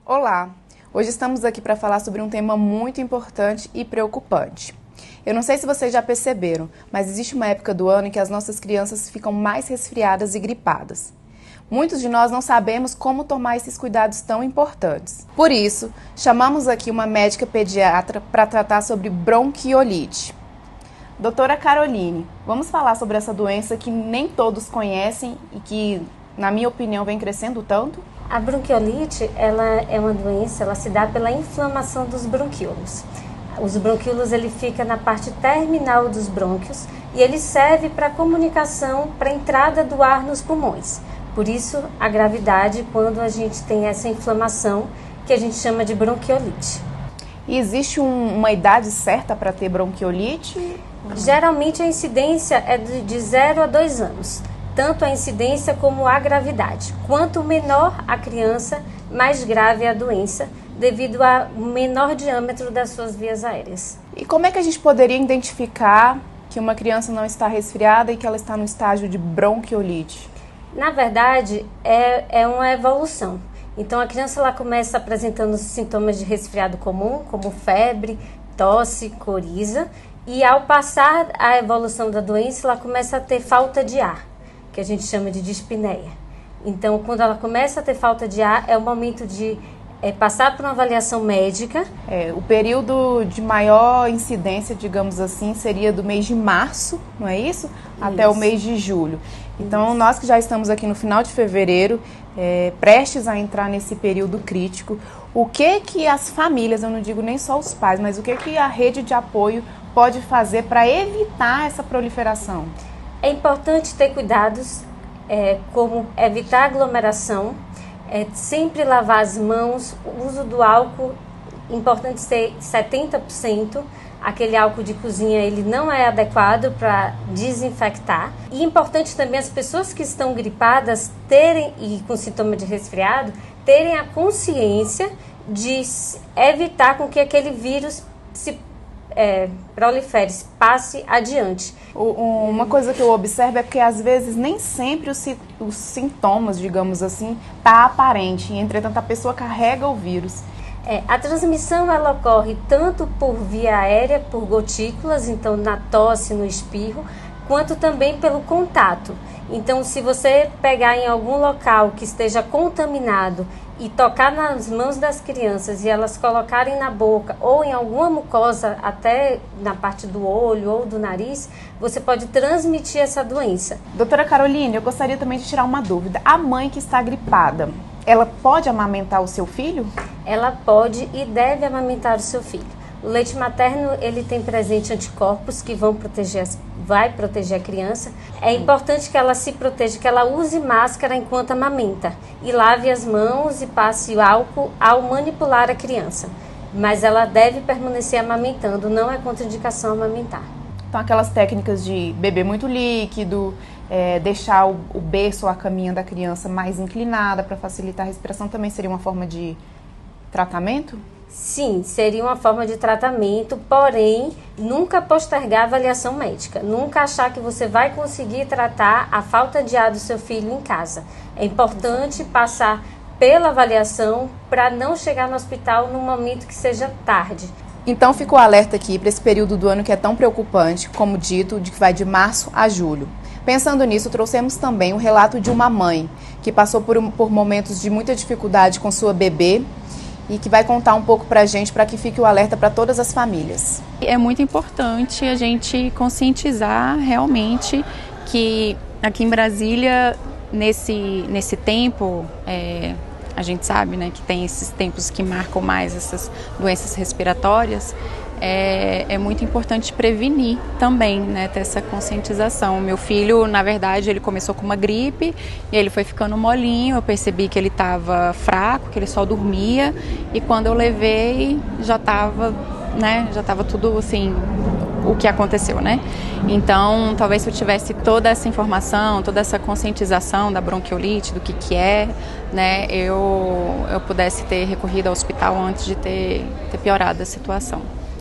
Olá! Hoje estamos aqui para falar sobre um tema muito importante e preocupante. Eu não sei se vocês já perceberam, mas existe uma época do ano em que as nossas crianças ficam mais resfriadas e gripadas. Muitos de nós não sabemos como tomar esses cuidados tão importantes. Por isso, chamamos aqui uma médica pediatra para tratar sobre bronquiolite. Doutora Caroline, vamos falar sobre essa doença que nem todos conhecem e que, na minha opinião, vem crescendo tanto? A bronquiolite, ela é uma doença, ela se dá pela inflamação dos bronquíolos. Os bronquíolos, ele fica na parte terminal dos brônquios e ele serve para comunicação, para a entrada do ar nos pulmões. Por isso, a gravidade quando a gente tem essa inflamação, que a gente chama de bronquiolite. E existe uma idade certa para ter bronquiolite? Geralmente a incidência é de 0 a 2 anos. Tanto a incidência como a gravidade. Quanto menor a criança, mais grave é a doença, devido ao menor diâmetro das suas vias aéreas. E como é que a gente poderia identificar que uma criança não está resfriada e que ela está no estágio de bronquiolite? Na verdade, é uma evolução. Então, a criança ela começa apresentando sintomas de resfriado comum, como febre, tosse, coriza, e ao passar a evolução da doença, ela começa a ter falta de ar, que a gente chama de dispneia. Então, quando ela começa a ter falta de ar, é o momento de passar por uma avaliação médica. O período de maior incidência, digamos assim, seria do mês de março, não é isso? Até o mês de julho. Então, nós que já estamos aqui no final de fevereiro, prestes a entrar nesse período crítico, o que as famílias, eu não digo nem só os pais, mas o que a rede de apoio pode fazer para evitar essa proliferação? É importante ter cuidados, como evitar aglomeração, sempre lavar as mãos, o uso do álcool, importante ser 70%, aquele álcool de cozinha ele não é adequado para desinfectar. E importante também as pessoas que estão gripadas terem, e com sintoma de resfriado, terem a consciência de evitar com que aquele vírus se prolifere, passe adiante. Uma coisa que eu observo é que às vezes nem sempre os sintomas, digamos assim, tá aparente. Entretanto, a pessoa carrega o vírus. A transmissão ela ocorre tanto por via aérea, por gotículas, então na tosse, no espirro, quanto também pelo contato. Então, se você pegar em algum local que esteja contaminado e tocar nas mãos das crianças e elas colocarem na boca ou em alguma mucosa, até na parte do olho ou do nariz, você pode transmitir essa doença. Doutora Caroline, eu gostaria também de tirar uma dúvida. A mãe que está gripada, ela pode amamentar o seu filho? Ela pode e deve amamentar o seu filho. O leite materno, ele tem presente anticorpos que vai proteger a criança. É importante que ela se proteja, que ela use máscara enquanto amamenta e lave as mãos e passe o álcool ao manipular a criança. Mas ela deve permanecer amamentando, não é contraindicação amamentar. Então, aquelas técnicas de beber muito líquido, deixar o berço ou a caminha da criança mais inclinada para facilitar a respiração também seria uma forma de tratamento? Sim, seria uma forma de tratamento, porém, nunca postergar a avaliação médica. Nunca achar que você vai conseguir tratar a falta de ar do seu filho em casa. É importante passar pela avaliação para não chegar no hospital no momento que seja tarde. Então, fica o alerta aqui para esse período do ano que é tão preocupante, como dito, de que vai de março a julho. Pensando nisso, trouxemos também o relato de uma mãe que passou por momentos de muita dificuldade com sua bebê e que vai contar um pouco para a gente, para que fique o alerta para todas as famílias. É muito importante a gente conscientizar realmente que aqui em Brasília, nesse tempo, a gente sabe, né, que tem esses tempos que marcam mais essas doenças respiratórias, é muito importante prevenir também, né, ter essa conscientização. Meu filho, na verdade, ele começou com uma gripe e ele foi ficando molinho, eu percebi que ele estava fraco, que ele só dormia e quando eu levei já estava tudo assim, o que aconteceu, né? Então, talvez se eu tivesse toda essa informação, toda essa conscientização da bronquiolite, do que é, né, eu pudesse ter recorrido ao hospital antes de ter piorado a situação.